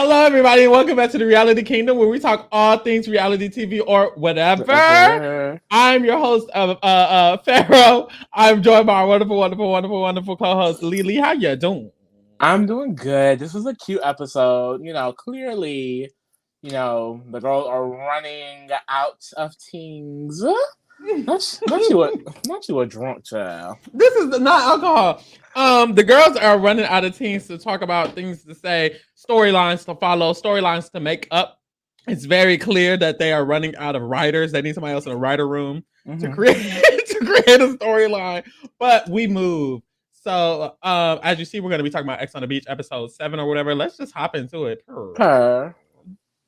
Hello, everybody. Welcome back to the Reality Kingdom, where we talk all things reality TV or whatever. I'm your host of Pharaoh. I'm joined by our wonderful co-host Lily. How you doing? I'm doing good. This was a cute episode. Clearly, the girls are running out of teens. Not you a drunk child. This is not alcohol. The girls are running out of teams to talk about things to say, storylines to follow, storylines to make up. It's very clear that they are running out of writers. They need somebody else in a writer room to create to create a storyline. But we move. So as you see, we're going to be talking about X on the Beach episode 7 or whatever. Let's just hop into it. Purr.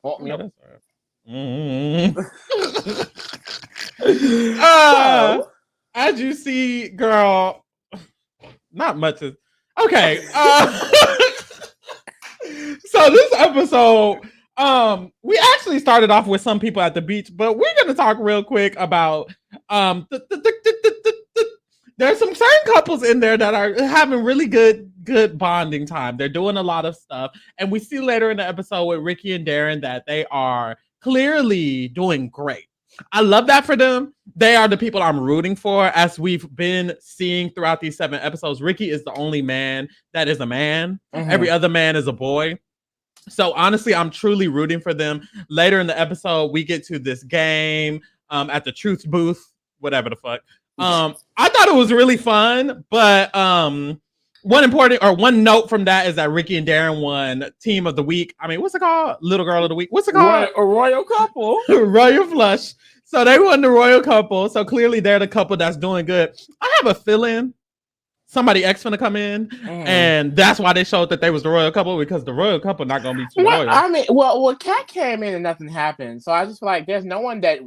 Oh, No, yep. that's all right. So, as you see, girl, not much is okay. So this episode, we actually started off with some people at the beach, but we're gonna talk real quick about there's some certain couples in there that are having really good bonding time. They're doing a lot of stuff, and we see later in the episode with Ricky and Darren that they are clearly doing great. I love that for them. They are the people I'm rooting for, as we've been seeing throughout these 7 episodes. Ricky is the only man that is a man. Every other man is a boy. So honestly, I'm truly rooting for them. Later in the episode, we get to this game at the truth booth, whatever the fuck. I thought it was really fun, but one note from that is that Ricky and Darren won Team of the Week. I mean, what's it called? Little Girl of the Week. What's it called? A royal couple. Royal Flush. So they won the royal couple. So clearly they're the couple that's doing good. I have a feeling somebody X gonna come in, and that's why they showed that they was the royal couple, because the royal couple not gonna be too royal. I mean, well, Kat came in and nothing happened. So I just feel like there's no one that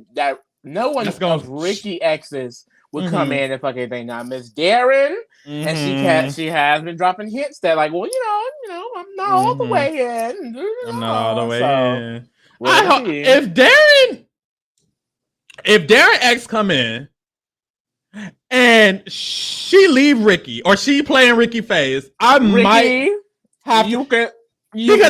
no one of Ricky X's would come in and fuck everything. Now Miss Darren, and she has been dropping hints that, like, well, I'm not all the way in. I'm not all the way in. I hope if Darren X come in and she leave Ricky, or she playing Ricky phase, might have you can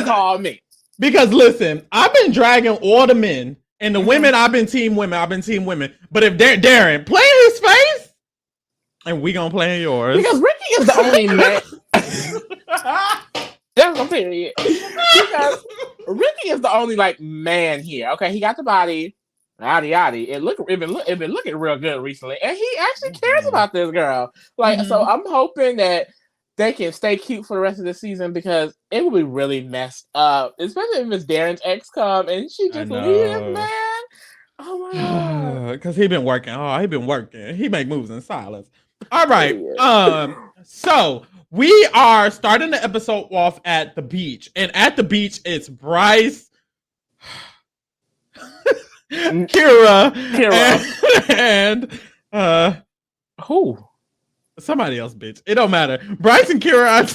call me. Because listen, I've been dragging all the men. And the women, I've been team women. But if Darren play his face, and we gonna play in yours. Because Ricky is the only man. That's what I'm saying. Because Ricky is the only, like, man here. Okay, he got the body. Yaddy. It been looking real good recently. And he actually cares about this girl. Like, so I'm hoping that they can stay cute for the rest of the season, because it will be really messed up, especially if Miss Darren's ex come and she just leaves, man. Oh my god! Because he been working. He make moves in silence. All right. So we are starting the episode off at the beach, and at the beach it's Bryce, Kira, and who? Somebody else, bitch. It don't matter. Bryce and Kira are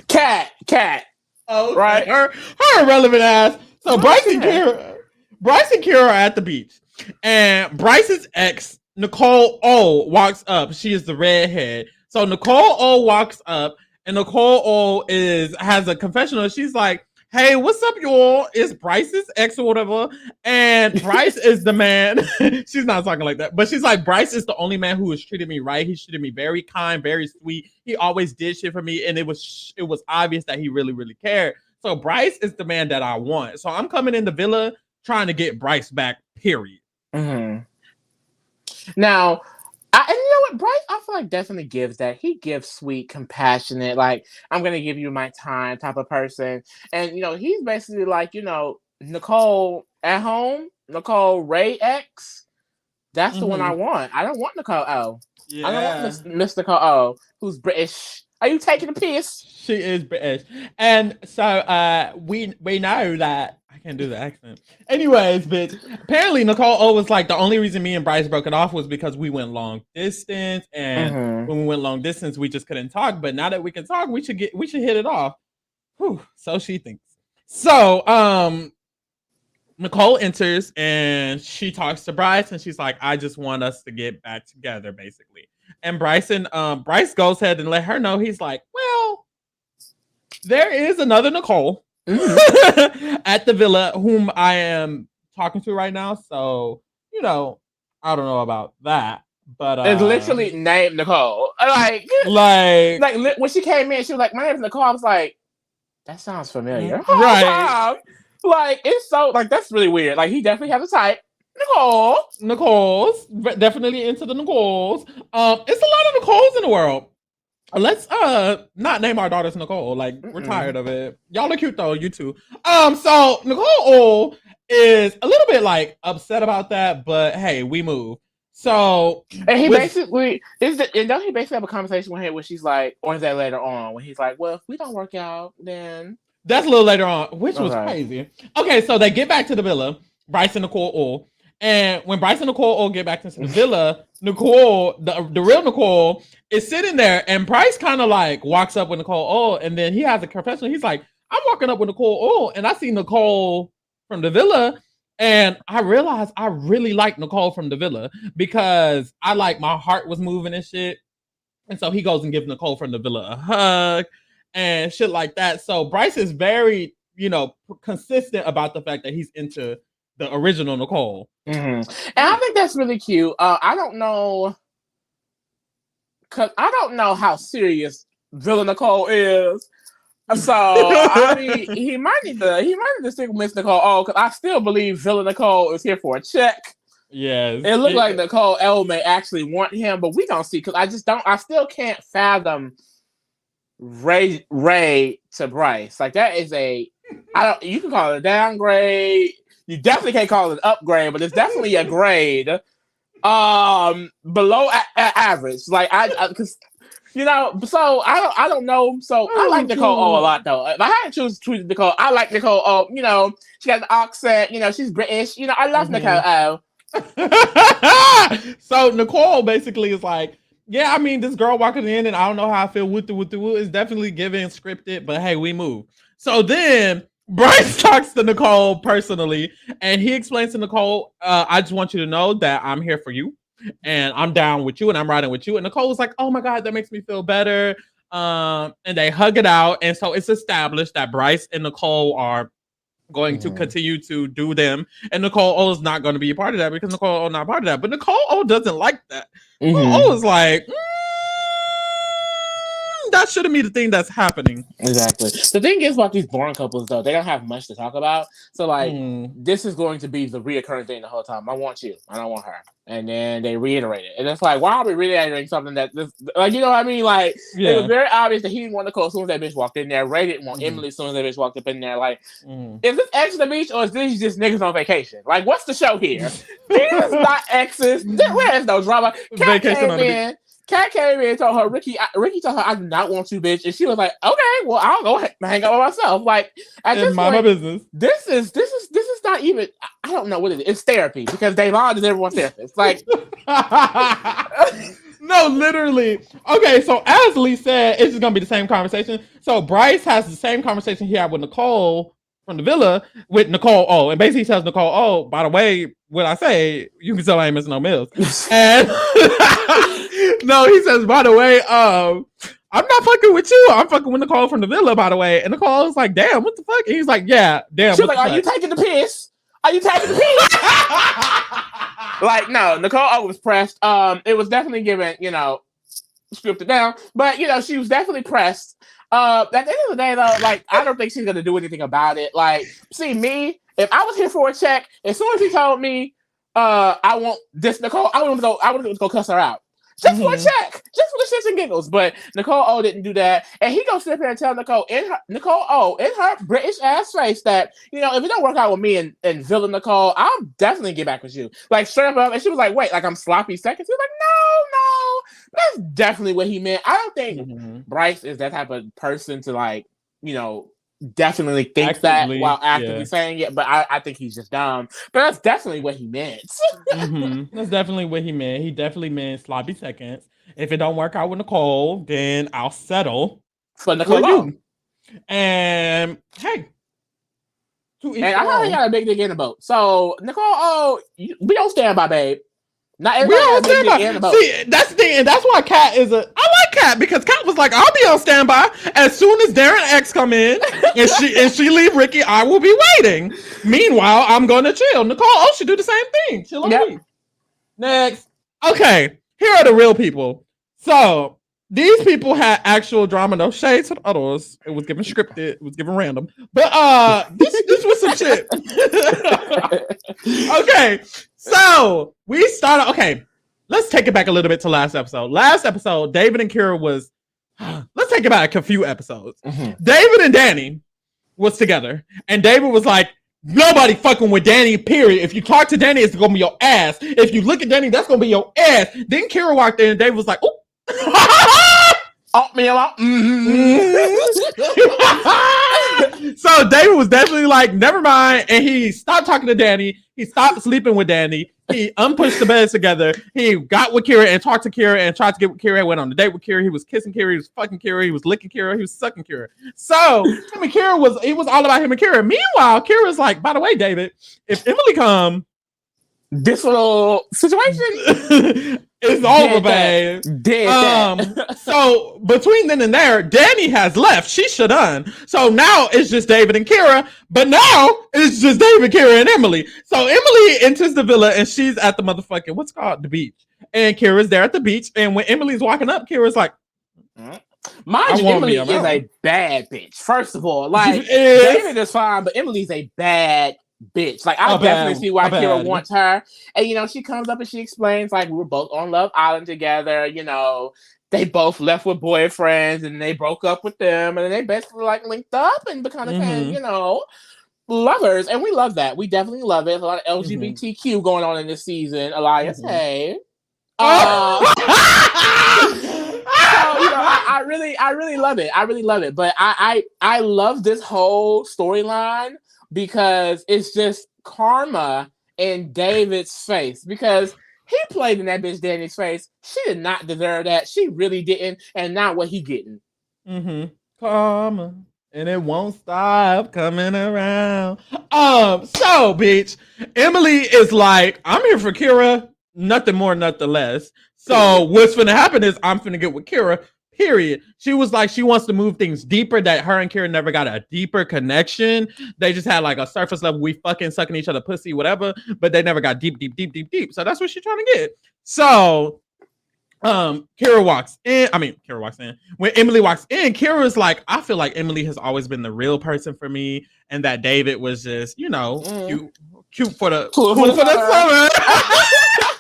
Cat. Oh, right. Her irrelevant ass. So Bryce and Kira are at the beach, and Bryce's ex, Nicole O, walks up. She is the redhead. So Nicole O walks up, and Nicole O has a confessional. She's like, "Hey, what's up, y'all? It's Bryce's ex or whatever." And Bryce is the man. She's not talking like that, but she's like, Bryce is the only man who has treated me right. He treated me very kind, very sweet. He always did shit for me, and it was obvious that he really, really cared. So Bryce is the man that I want. So I'm coming in the villa trying to get Bryce back, period. Now, and you know what, Bryce, I feel like definitely gives that. He gives sweet, compassionate, like, I'm gonna give you my time type of person. And he's basically like, Nicole at home, Nicole Ray X. That's the one I want. I don't want Nicole O. Yeah. I don't want Miss Nicole O, who's British. Are you taking a piss? She is British. And so we know that I can't do the accent. Anyways, bitch. Apparently Nicole O was like, the only reason me and Bryce broke it off was because we went long distance. And when we went long distance, we just couldn't talk. But now that we can talk, we should hit it off. Whew, so she thinks. So Nicole enters and she talks to Bryce, and she's like, I just want us to get back together, basically. And Bryce goes ahead and let her know. He's like, well, there is another Nicole. at the villa, whom I am talking to right now. So, I don't know about that. But it's literally named Nicole. like When she came in, she was like, "My name is Nicole." I was like, "That sounds familiar." Right. Like it's so like that's really weird. Like he definitely has a type. Nicole's definitely into the Nicole's. It's a lot of Nicole's in the world. Let's not name our daughters Nicole. Like we're tired of it. Y'all are cute though, you too. So Nicole O is a little bit like upset about that, but hey, we move. So and he basically and don't he basically have a conversation with her where she's like, or is that later on when he's like, well, if we don't work out, then that's a little later on, which was crazy. Okay, so they get back to the villa, Bryce and Nicole O. And when Bryce and Nicole all get back into the villa, Nicole, the real Nicole, is sitting there, and Bryce kind of like walks up with Nicole O, and then he has a confession. He's like, I'm walking up with Nicole O, and I see Nicole from the villa, and I realized I really like Nicole from the villa because my heart was moving and shit. And so he goes and gives Nicole from the villa a hug and shit like that. So Bryce is very, consistent about the fact that he's into the original Nicole. And I think that's really cute. I don't know how serious Villa Nicole is. So I mean, he might need to stick with Miss Nicole O, because I still believe Villa Nicole is here for a check. Yes, it looked like Nicole L may actually want him, but we don't see, because I still can't fathom Ray to Bryce. Like that is you can call it a downgrade. You definitely can't call it an upgrade, but it's definitely a grade below average. Like because so I don't know. So I like Nicole O a lot though. If I had to choose between Nicole, I like Nicole O. She has an accent. She's British. I love Nicole O. So Nicole basically is like, yeah, I mean, this girl walking in, and I don't know how I feel with the is definitely giving scripted, but hey, we move. So then Bryce talks to Nicole personally, and he explains to Nicole, I just want you to know that I'm here for you, and I'm down with you, and I'm riding with you. And Nicole was like, oh my God, that makes me feel better. And they hug it out. And so it's established that Bryce and Nicole are going to continue to do them. And Nicole O is not going to be a part of that because Nicole O is not a part of that. But Nicole O doesn't like that. Nicole O is like, that shouldn't be the thing that's happening. Exactly. The thing is about these boring couples, though, they don't have much to talk about. So, this is going to be the reoccurring thing the whole time. I want you. I don't want her. And then they reiterate it. And it's like, why are we reiterating something that this, like, you know what I mean? Like, It was very obvious that he didn't want Nicole as soon as that bitch walked in there. Ray didn't want Emily as soon as that bitch walked up in there. Like, is this X the beach, or is this just niggas on vacation? Like, what's the show here? These is not exes. There is no drama. Vacation on the beach. Kat came in and told her, Ricky told her, I do not want you, bitch. And she was like, okay, well, I'll go hang out with myself. Like, at this point, business. This is not even, I don't know what it is. It's therapy, because Davon is everyone's therapist. Like, no, literally. Okay, so as Lee said, it's just going to be the same conversation. So Bryce has the same conversation he had with Nicole from the villa with Nicole O. And basically he tells Nicole O, by the way, what I say, you can tell I ain't missing no meals. And no, he says, by the way, I'm not fucking with you. I'm fucking with Nicole from the villa, by the way. And Nicole was like, damn, what the fuck? And he's like, yeah, damn. She was like, are you taking the piss? Are you taking the piss? Like, no, Nicole O was pressed. It was definitely given, scripted down. But, she was definitely pressed. At the end of the day, though, like, I don't think she's going to do anything about it. Like, see, me, if I was here for a check, as soon as he told me I want this Nicole, I would go cuss her out. Just for a check. Just for the shits and giggles. But Nicole O didn't do that. And he gonna sit up here and tell Nicole O in her British ass face that, if it don't work out with me and Villa Nicole, I'll definitely get back with you. Like, straight up. And she was like, wait, like I'm sloppy seconds? He was like, no. That's definitely what he meant. I don't think Bryce is that type of person to, like, definitely think that while actively saying it, but I think he's just dumb. But that's definitely what he meant. That's definitely what he meant. He definitely meant sloppy seconds. If it don't work out with Nicole, then I'll settle for Nicole. And hey, and I know he got a big dick in the boat. So Nicole, we don't stand by, babe. Not everybody got a big dick in the boat. See, that's the thing, and that's why Kat is I like Kat because Kat was like, "I'll be on standby as soon as Darren X come in and she leave Ricky. I will be waiting. Meanwhile, I'm going to chill. Nicole should do the same thing. Chill on me. Next, okay. Here are the real people. So these people had actual drama. No shade to the others. It was given scripted. It was given random. But this was some shit. Okay, so we started. Okay, let's take it back a little bit to last episode. Last episode, David and Kira was. Let's take it back a few episodes. Mm-hmm. David and Danny was together, and David was like, "Nobody fucking with Danny, period. If you talk to Danny, it's gonna be your ass. If you look at Danny, that's gonna be your ass." Then Kira walked in, and David was like, "Oh." So David was definitely like, never mind, and he stopped talking to Danny. He stopped sleeping with Danny. He unpushed the beds together. He got with Kira and talked to Kira and tried to get with Kira. Went on a date with Kira. He was kissing Kira. He was fucking Kira. He was licking Kira. He was sucking Kira. So him and Kira it was all about him and Kira. Meanwhile, Kira's like, by the way, David, if Emily come, this little situation is over, babe. So between then and there, Danny has left. She should done. So now it's just David and Kira. But now it's just David, Kira, and Emily. So Emily enters the villa and she's at the motherfucking the beach. And Kira's there at the beach. And when Emily's walking up, Kira's like, mind you, Emily is a bad bitch. First of all, like David is fine, but Emily's a bad bitch. Like I definitely see why Kira wants her. And she comes up and she explains like we were both on Love Island together. They both left with boyfriends and they broke up with them, and then they basically like linked up and become lovers. And we love that. We definitely love it. There's a lot of LGBTQ going on in this season. Elias, hey. I really love it. I really love it. But I love this whole storyline because it's just karma in David's face, because he played in that bitch Danny's face. She did not deserve that. She really didn't, and not what he getting. Karma, and it won't stop coming around. So bitch, Emily is like, I'm here for Kira, nothing more, nothing less. So what's finna happen is I'm finna get with Kira. Period. She was like, she wants to move things deeper, that her and Kira never got a deeper connection. They just had like a surface level, we fucking sucking each other pussy, whatever, but they never got deep. So that's what she's trying to get. So Kira walks in. When Emily walks in, Kira's like, I feel like Emily has always been the real person for me, and that David was just, cute for the summer.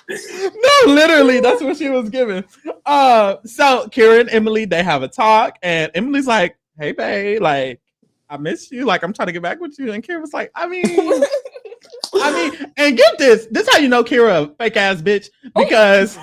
No, literally, that's what she was giving. So Kira and Emily, they have a talk, and Emily's like, "Hey, babe, like, I miss you. Like, I'm trying to get back with you." And Kira's like, I mean, and get this. This how you know Kira a fake ass bitch, because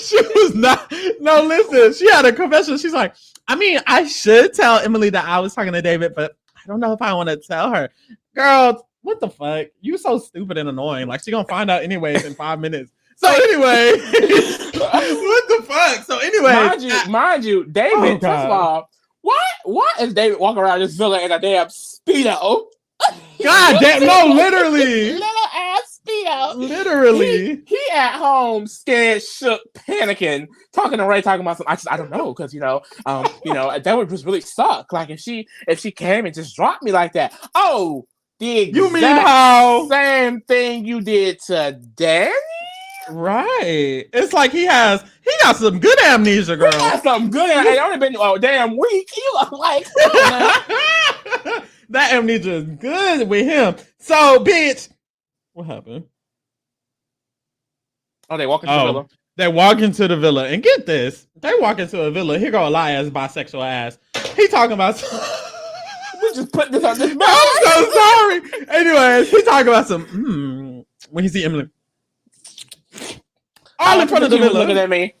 she was not. No, listen, she had a confession. She's like, I mean, I should tell Emily that I was talking to David, but I don't know if I want to tell her. Girl, what the fuck? You so stupid and annoying. Like, she gonna find out anyways in 5 minutes. So anyway, what the fuck? So anyway, mind you, David. First of all, why is David walking around this villa in a damn Speedo? God damn! No, literally, little ass Speedo. Literally, he at home, scared, shook, panicking, talking to Ray, talking about something. I don't know, because that would just really suck. Like if she came and just dropped me like that. Oh. You mean how same thing you did to Danny? Right. It's like he got some good amnesia, girl. He got some good amnesia. It only been damn week. You look like that amnesia is good with him. So, bitch, what happened? Oh, they walk into the villa. They walk into the villa, and get this. They walk into a villa. Here go Elias, bisexual ass. He talking about we just put this on this. I'm so sorry. Anyways, he talking about some when he see Emily. All in front of the villa. Looking at me.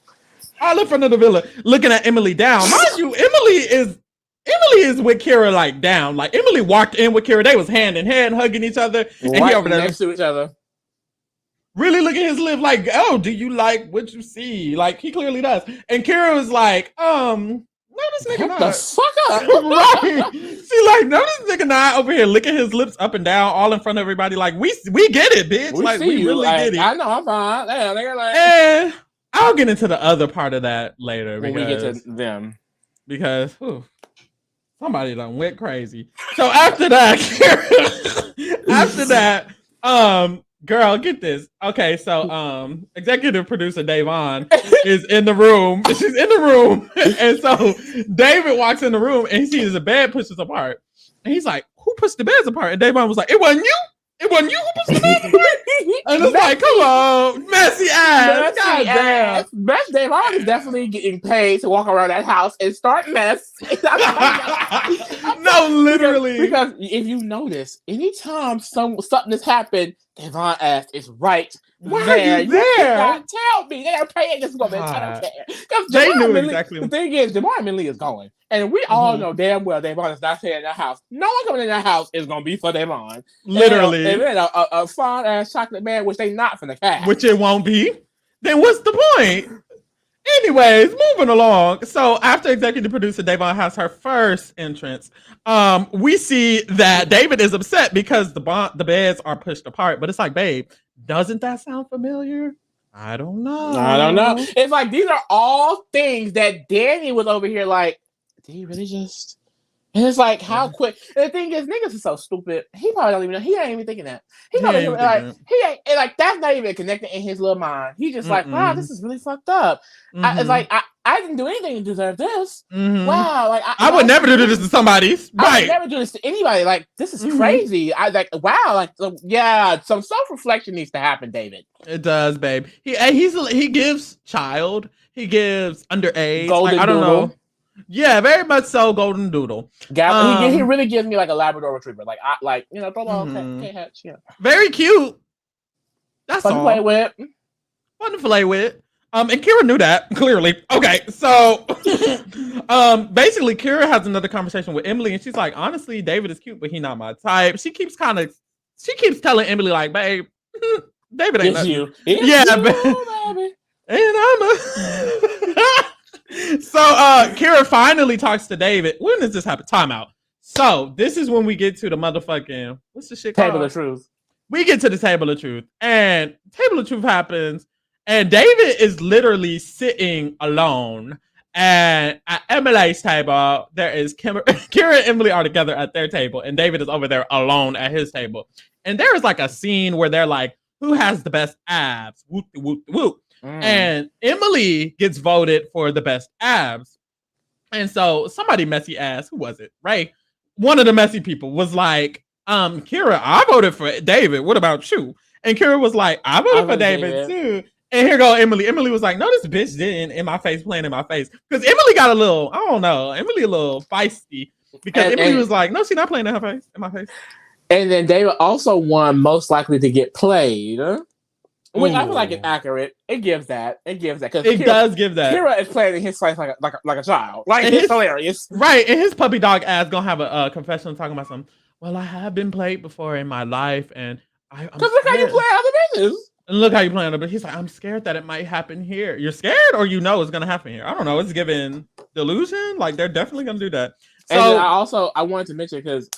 All in front of the villa, looking at Emily down. Mind you, Emily is with Kira like down. Like Emily walked in with Kira. They was hand in hand, hugging each other, and he over there next to each other. Really look at his lip like, oh, do you like what you see? Like he clearly does. And Kira was like, no, this nigga not. The fuck up. Right. She like, no, this nigga not over here licking his lips up and down all in front of everybody. Like, we get it, bitch. We really get it. I know, I'm fine. Damn, nigga, like. And I I'll get into the other part of that later when we get to them. Because somebody done went crazy. So after that, girl, get this. Okay, so executive producer Davon is in the room. She's in the room. And so David walks in the room and he sees the bed pushes apart. And he's like, who pushed the beds apart? And Davon was like, it wasn't you. It wasn't you who pushed the beds apart. And it's like, come on, messy ass. Messy ass. Best Davon is definitely getting paid to walk around that house and start mess. No, literally. Because if you notice, anytime something has happened, Davon ass is right. Why are you there? Tell me they are paying this woman. I don't care. They knew exactly. The thing is, Damar Minley is going, and we all know damn well Davon is not staying in that house. No one coming in that house is gonna be for Davon. Literally, and then a fine ass chocolate man, which they not finna cast. Which it won't be. Then what's the point? Anyways, moving along. So after executive producer Davon has her first entrance, we see that David is upset because the beds are pushed apart. But it's like, babe, doesn't that sound familiar? I don't know. It's like these are all things that Danny was over here like, did he really just? And it's like, how quick? And the thing is, niggas are so stupid. He probably don't even know. He ain't even thinking that. He probably he ain't like that's not even connected in his little mind. He just like, wow, this is really fucked up. It's like I didn't do anything to deserve this. Wow, like I would never do this to somebody. Right? I would never do this to anybody. Like this is crazy. I like wow. Like yeah, some self reflection needs to happen, David. It does, babe. He gives child. He gives underage. Golden I don't Doodle. know. Yeah, very much so. Golden Doodle. He really gives me like a Labrador Retriever. Like throw on K-Hatch. Yeah, very cute. That's fun all. To play with. Fun to play with. And Kira knew that clearly. Okay, so basically, Kira has another conversation with Emily, and she's like, honestly, David is cute, but he's not my type. She keeps telling Emily like, babe, David ain't you. Baby. And So Kira finally talks to David. When does this happen? Timeout. So this is when we get to the motherfucking what's the shit called? Table of Truth. We get to the Table of Truth, and Table of Truth happens, and David is literally sitting alone. And at Emily's table, there is Kira and Emily are together at their table, and David is over there alone at his table. And there is like a scene where they're like, "Who has the best abs?" Whoop whoop whoop. And Emily gets voted for the best abs. And so somebody messy ass, who was it? Right? One of the messy people was like, Kira, I voted for David. What about you? And Kira was like, I voted for David too. And here go Emily. Emily was like, no, this bitch didn't in my face, playing in my face. Because Emily got a little, I don't know, Emily a little feisty. Because Emily was like, no, she's not playing in her face, in my face. And then David also won most likely to get played. Which I feel like it's accurate. It gives that. It does give that. Kira is playing in his face like a child. Like it's hilarious. Right. And his puppy dog ass gonna have a confession talking about something. Well, I have been played before in my life, and because look how you play other business. And look how you play other business. He's like, I'm scared that it might happen here. You're scared, or it's gonna happen here. I don't know. It's given delusion. Like they're definitely gonna do that. So and I wanted to mention because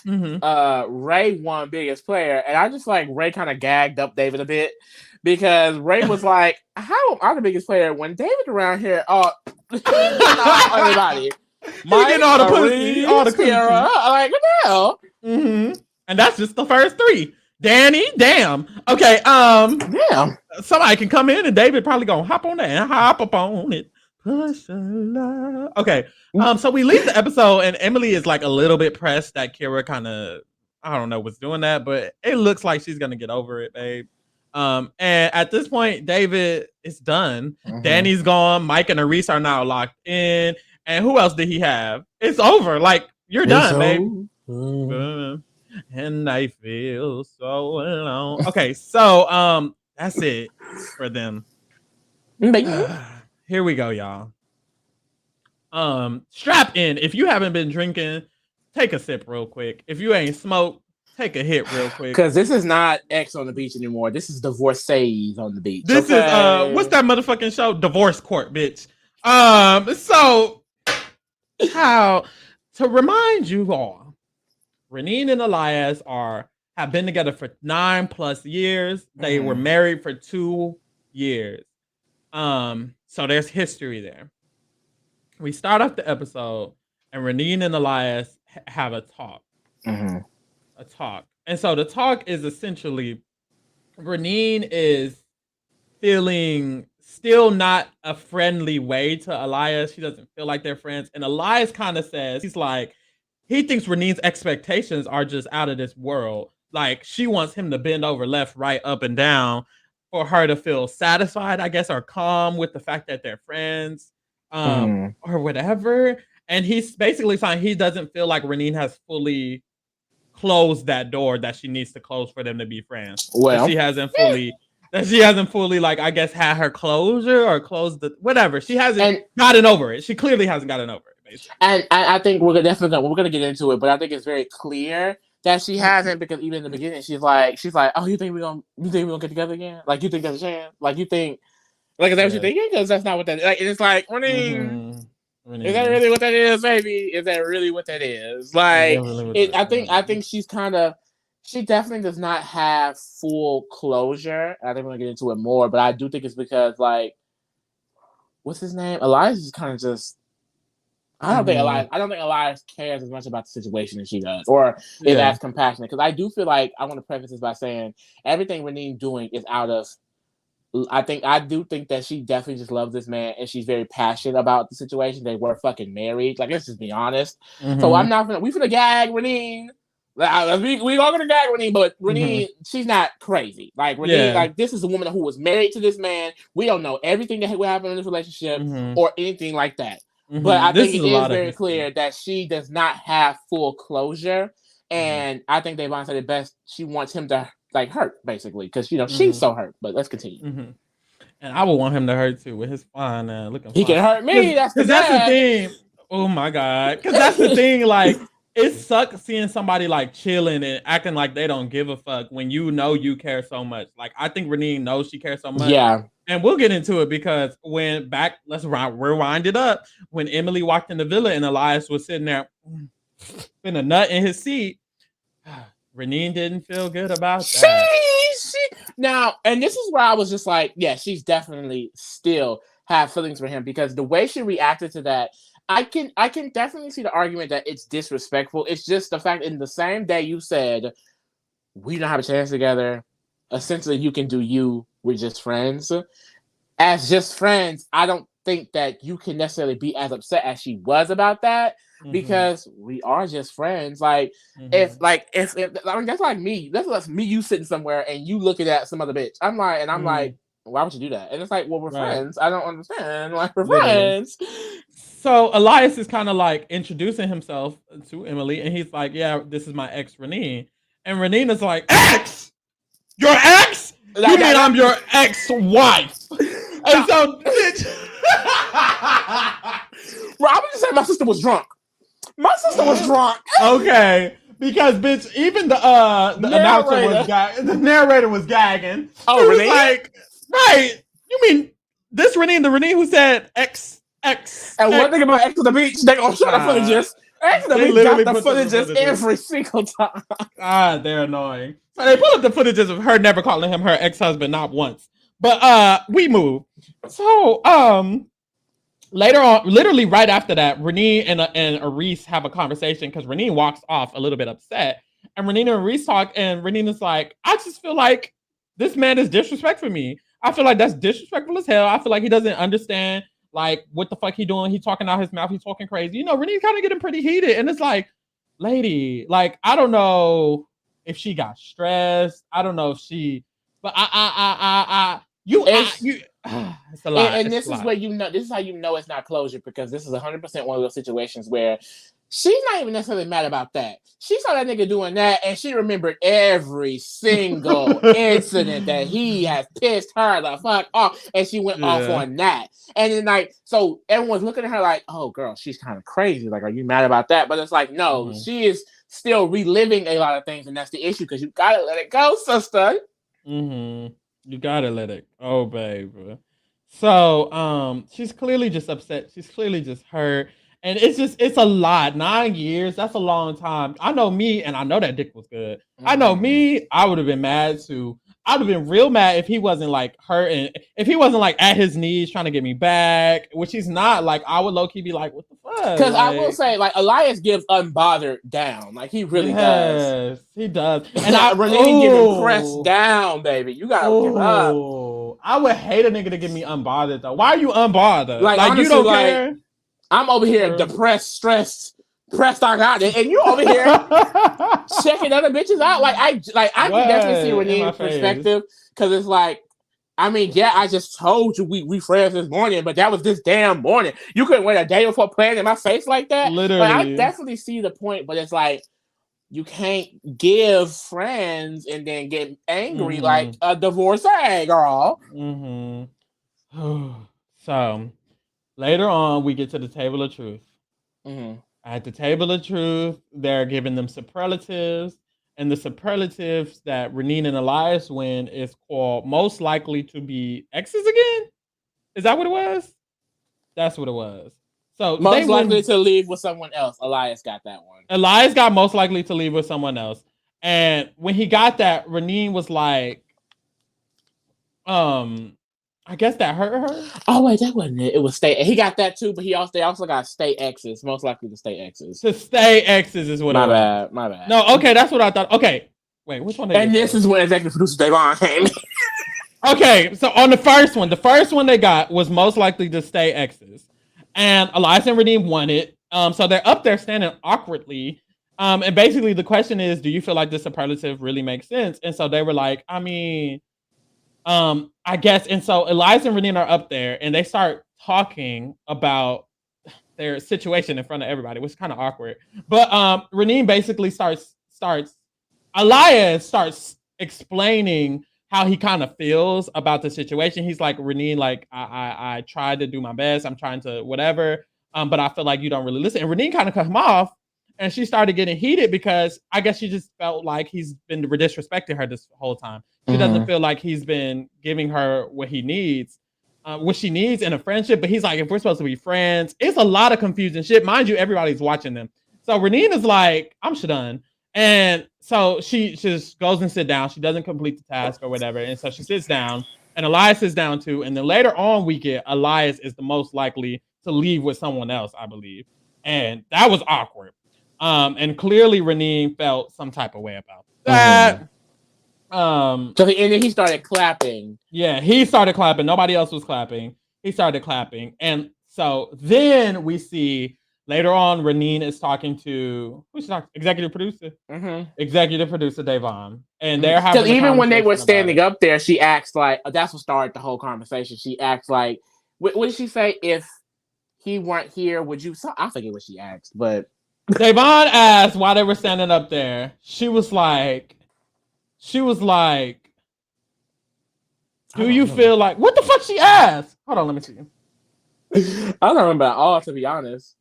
Ray won biggest player, and I just like Ray kind of gagged up David a bit. Because Ray was like, how am I the biggest player when David around here? Everybody. Mike, getting all the pussy. All the Kira. Like, what the hell? And that's just the first three. Danny, damn. Okay, damn. Somebody can come in and David probably gonna hop on that and hop up on it. Okay. So we leave the episode and Emily is like a little bit pressed that Kira kind of, I don't know, was doing that, but it looks like she's gonna get over it, babe. And at this point, David is done. Danny's gone. Mike and Arise are now locked in. And who else did he have? It's over. Like, you're done, babe. And I feel so alone. Okay, so that's it for them. Here we go, y'all. Strap in. If you haven't been drinking, take a sip real quick. If you ain't smoked, take a hit real quick. Because this is not X on the beach anymore. This is Divorcees on the beach. This is what's that motherfucking show? Divorce Court, bitch. So how to remind you all, Reneen and Elias have been together for 9+ years. They were married for 2 years. So there's history there. We start off the episode, and Reneen and Elias have a talk. Mhm. A talk. And so the talk is essentially Reneen is feeling still not a friendly way to Elias. She doesn't feel like they're friends. And Elias kind of says, he's like, he thinks Reneen's expectations are just out of this world. Like, she wants him to bend over left, right, up, and down for her to feel satisfied, I guess, or calm with the fact that they're friends, or whatever. And he's basically saying he doesn't feel like Reneen has fully closed that door that she needs to close for them to be friends. Well, That she hasn't fully, like, I guess, had her closure or closed the whatever. She hasn't gotten over it. She clearly hasn't gotten over it, basically. And I think we're gonna get into it, but I think it's very clear that she hasn't, because even in the beginning she's like, oh, you think we're gonna get together again? Like, you think there's a chance? Like, you think, like, is that what you're thinking? Because that's not what that is. Like, it's like, Reneen, is that really what that is, baby? Is that really what that is? Like, I think she definitely does not have full closure. I think we're gonna get into it more, but I do think it's because, like, what's his name? Elias is kind of just. I don't think Elias cares as much about the situation as she does, or is as compassionate. Because I do feel like, I want to preface this by saying everything Reneen's doing is out of. I do think that she definitely just loves this man, and she's very passionate about the situation. They were fucking married. Like, let's just be honest. So I'm not we finna gag Reneen. We all gonna gag Reneen, but Reneen, she's not crazy. Like, Reneen, like, this is a woman who was married to this man. We don't know everything that would happen in this relationship or anything like that. But I think it is very clear that she does not have full closure, and I think Devon said it best. She wants him to, like, hurt, basically, because she's so hurt. But let's continue. And I would want him to hurt too with his fine looking. He can hurt me. That's the thing. Oh my god, because that's the thing. Like, it sucks seeing somebody, like, chilling and acting like they don't give a fuck when you know you care so much. Like, I think Reneen knows she cares so much. Yeah. And we'll get into it, because let's rewind it up. When Emily walked in the villa and Elias was sitting there in a nut in his seat, Reneen didn't feel good about that. Now, and this is where I was just like, yeah, she's definitely still have feelings for him, because the way she reacted to that, I can definitely see the argument that it's disrespectful. It's just the fact, in the same day you said, we don't have a chance together, essentially you can do you, we're just friends. As just friends, I don't think that you can necessarily be as upset as she was about that, because we are just friends. Like, if I mean, that's like me. That's me, you sitting somewhere and you looking at some other bitch. I'm like, why would you do that? And it's like, well, we're friends. I don't understand. Like, we're friends. So Elias is kind of like introducing himself to Emily, and he's like, yeah, this is my ex, Reneen. And Reneen is like, ex? Your ex? You mean I'm your ex-wife? And so, bitch. Well, I was just saying my sister was drunk. My sister was drunk. Okay. Because, bitch, even the narrator was gagging. Oh, Renee? Like, right. You mean this Renee, the Renee who said X. And one thing about X on the Beach, they gonna show the footages. X on the Beach got the footages every single time. They're annoying. So they pull up the footages of her never calling him her ex-husband, not once. But we move. So later on, literally right after that, Renee and Arise have a conversation, because Renee walks off a little bit upset. And Renee and Arise talk, and Renee is like, I just feel like this man is disrespectful for me. I feel like that's disrespectful as hell. I feel like he doesn't understand, like, what the fuck he doing. He's talking out his mouth. He's talking crazy. You know, Renee's kind of getting pretty heated. And it's like, lady, like, I don't know if she got stressed. I don't know if she, but it's a lot. And this is where this is how you know it's not closure, because this is 100% one of those situations where she's not even necessarily mad about that. She saw that nigga doing that, and she remembered every single incident that he has pissed her the fuck off, and she went off on that. And then, like, so everyone's looking at her like, oh, girl, she's kind of crazy. Like, are you mad about that? But it's like, no, she is still reliving a lot of things, and that's the issue, because you gotta let it go, sister. You gotta let it go, baby. So, she's clearly just upset. She's clearly just hurt. And it's a lot. 9 years, that's a long time. I know me, and I know that dick was good. I know me, I would have been mad too. I'd have been real mad if he wasn't like hurting, if he wasn't like at his knees trying to get me back, which he's not. Like I would low key be like, what the fuck? Because like, I will say, like Elias gives unbothered down, like he really does. He does. And Renee giving pressed down, baby. You gotta give up. I would hate a nigga to get me unbothered though. Why are you unbothered? Like honestly, you don't care. I'm over here depressed, stressed, pressed. I got it, and you over here checking other bitches out. Like I can definitely see Renee's perspective because it's like, I mean, yeah, I just told you we friends this morning, but that was this damn morning. You couldn't wait a day before playing in my face like that. Literally, like, I definitely see the point, but it's like you can't give friends and then get angry like a divorcee, girl. So later on, we get to the table of truth. At the table of truth, they're giving them superlatives. And the superlatives that Reneen and Elias win is called most likely to be exes again? Is that what it was? That's what it was. So most likely to leave with someone else. Elias got that one. Elias got most likely to leave with someone else. And when he got that, Reneen was like, I guess that hurt her. Oh wait, that wasn't it. It was stay. He got that too, but they also got stay exes. Most likely to stay exes. To stay exes is what. My bad. No, okay, that's what I thought. Okay, wait, which one? And this is when executive producer Davon came. Okay, so on the first one they got was most likely to stay exes, and Elias and Reneen won it. So they're up there standing awkwardly. And basically the question is, do you feel like this superlative really makes sense? And so they were like, I mean. I guess, and so Elias and Reneen are up there, and they start talking about their situation in front of everybody, which is kind of awkward. But Reneen basically Elias starts explaining how he kind of feels about the situation. He's like, Reneen, like I tried to do my best. I'm trying to whatever, but I feel like you don't really listen. And Reneen kind of cut him off. And she started getting heated because I guess she just felt like he's been disrespecting her this whole time. She doesn't feel like he's been giving her what she needs in a friendship. But he's like, if we're supposed to be friends, it's a lot of confusing shit. Mind you, everybody's watching them. So Reneen is like, I'm done. And so she just goes and sit down. She doesn't complete the task or whatever. And so she sits down, and Elias sits down too. And then later on, we get Elias is the most likely to leave with someone else, I believe. And that was awkward. And clearly Reneen felt some type of way about that. So and then he started clapping. Yeah, he started clapping. Nobody else was clapping. He started clapping. And so then we see later on Reneen is talking to executive producer? Executive producer Davon. And they're having even when they were standing up there, she asked like, that's what started the whole conversation. She asked like, what did she say? If he weren't here, would you? So I forget what she asked, but Davon asked why they were standing up there. She was like, do you feel like, what the fuck she asked? Hold on, let me see. I don't remember at all, to be honest.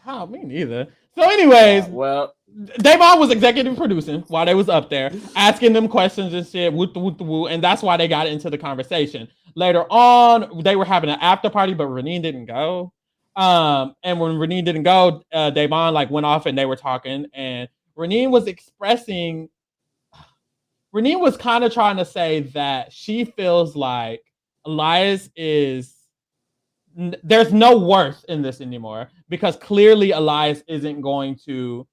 Oh, me neither. So anyways, Davon was executive producing while they was up there, asking them questions and shit, woo, and that's why they got into the conversation. Later on, they were having an after party, but Reneen didn't go. And when Reneen didn't go, Davon like went off and they were talking, and Reneen was kind of trying to say that she feels like Elias there's no worth in this anymore, because clearly Elias isn't going to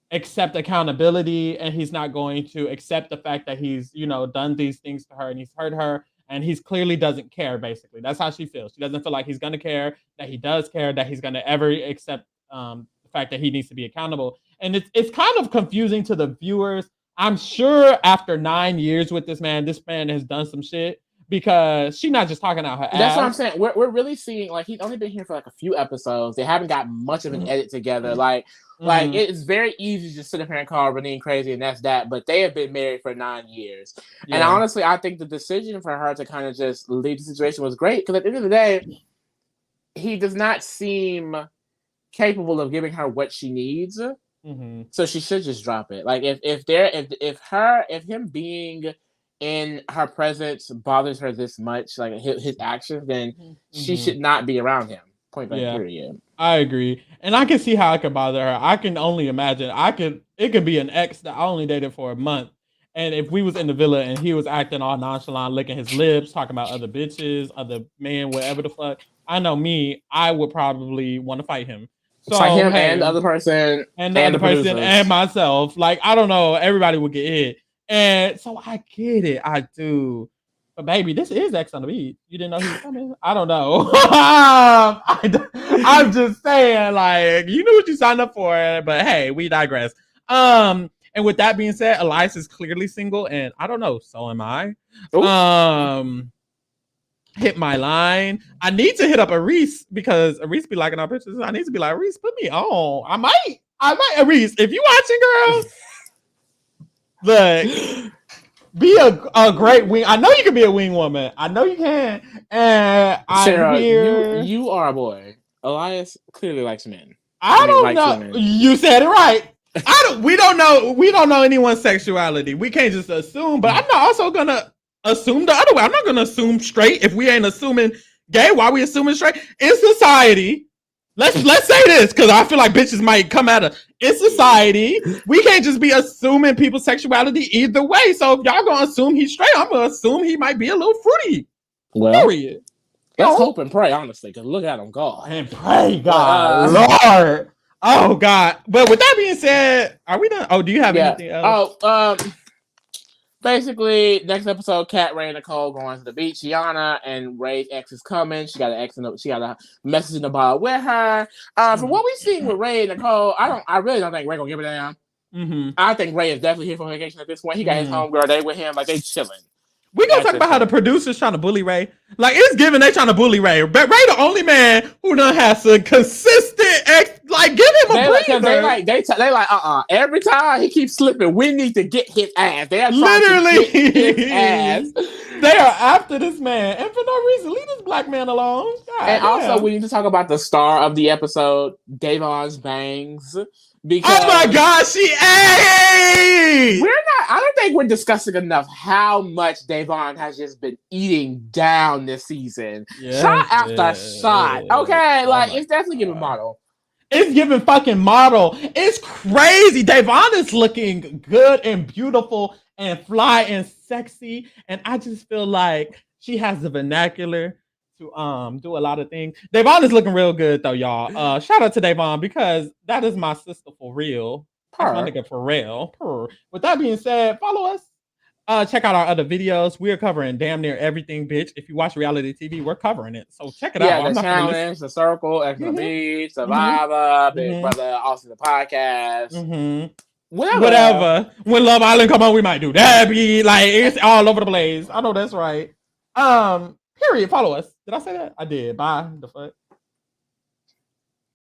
accept accountability, and he's not going to accept the fact that he's, done these things to her and he's hurt her. And he clearly doesn't care, basically. That's how she feels. She doesn't feel like he's going to care, that he does care, that he's going to ever accept the fact that he needs to be accountable. And it's kind of confusing to the viewers. I'm sure after 9 years with this man has done some shit, because she's not just talking out her ass. That's what I'm saying. We're really seeing, like, he's only been here for like a few episodes. They haven't got much of an edit together. Like it's very easy to just sit up here and call Reneen crazy, and that's that. But they have been married for 9 years. Yeah. And honestly, I think the decision for her to kind of just leave the situation was great, because at the end of the day, he does not seem capable of giving her what she needs. So she should just drop it. Like if him being in her presence bothers her this much, like his actions, then she should not be around him. Point blank, period. I agree. And I can see how it could bother her. I can only imagine. It could be an ex that I only dated for a month, And if we was in the villa and he was acting all nonchalant, licking his lips, talking about other bitches, other men, whatever the fuck, I know me, I would probably want to fight him. So Fight him hey, and the other person and the other person producers. and myself. Like, I don't know, everybody would get hit. And so I get it, I do. But baby, this is X on the Beach. You didn't know he was coming? I don't know. I'm just saying, like, you knew what you signed up for, but hey, we digress. And with that being said, Elias is clearly single, and I don't know, so am I. Ooh. Hit my line. I need to hit up Aris because Aris be liking our pictures. I need to be like, Aris, put me on. I might. Aris, if you watching, girl, look, be a great wing. I know you can be a wing woman. I know you can. And Sarah, I'm here. You are a boy. Elias clearly likes men. I don't know. Women. You said it right. We don't know anyone's sexuality. We can't just assume, but I'm not also gonna assume the other way. I'm not gonna assume straight if we ain't assuming gay. Why are we assuming straight? In society, let's say this, because I feel like bitches might come at us. In society, we can't just be assuming people's sexuality either way. So if y'all gonna assume he's straight, I'm gonna assume he might be a little fruity. Well, period. Let's hope and pray, honestly, because look at him, God. And pray, God, Lord. Oh God! But with that being said, are we done? Oh, do you have anything else? Basically, next episode, Kat, Ray, and Nicole going to the beach. Gianna and Ray's ex is coming. She got a message in the bar with her. From what we've seen with Ray and Nicole, I really don't think Ray gonna give a damn. Mm-hmm. I think Ray is definitely here for vacation at this point. He got his homegirl. They with him, like they chilling. We gonna talk about how the producers trying to bully Ray. Like, it's given they trying to bully Ray. But Ray the only man who done has a consistent like, give him a breather. They like every time he keeps slipping, we need to get his ass. They are literally to get his ass. They are after this man, and for no reason. Leave this black man alone. God, and also, we need to talk about the star of the episode, Davon's bangs. Because oh my God, she ate! I don't think we're discussing enough how much Davon has just been eating down this season. Yes, shot after shot. Okay, like, it's definitely giving model. It's giving fucking model. It's crazy. Davon is looking good and beautiful and fly and sexy. And I just feel like she has the vernacular to do a lot of things. Davon is looking real good though, y'all. Shout out to Davon because that is my sister for real. That's my nigga for real. With that being said, follow us. Check out our other videos. We are covering damn near everything, bitch. If you watch reality TV, we're covering it. So check it out. Yeah, the challenge, the circle, X on the Beach, Survivor, Big Brother, also the podcast. Whatever. When Love Island come on, we might do that. Be like, it's all over the place. I know that's right. Period. Follow us. Did I say that? I did. Bye. The fuck.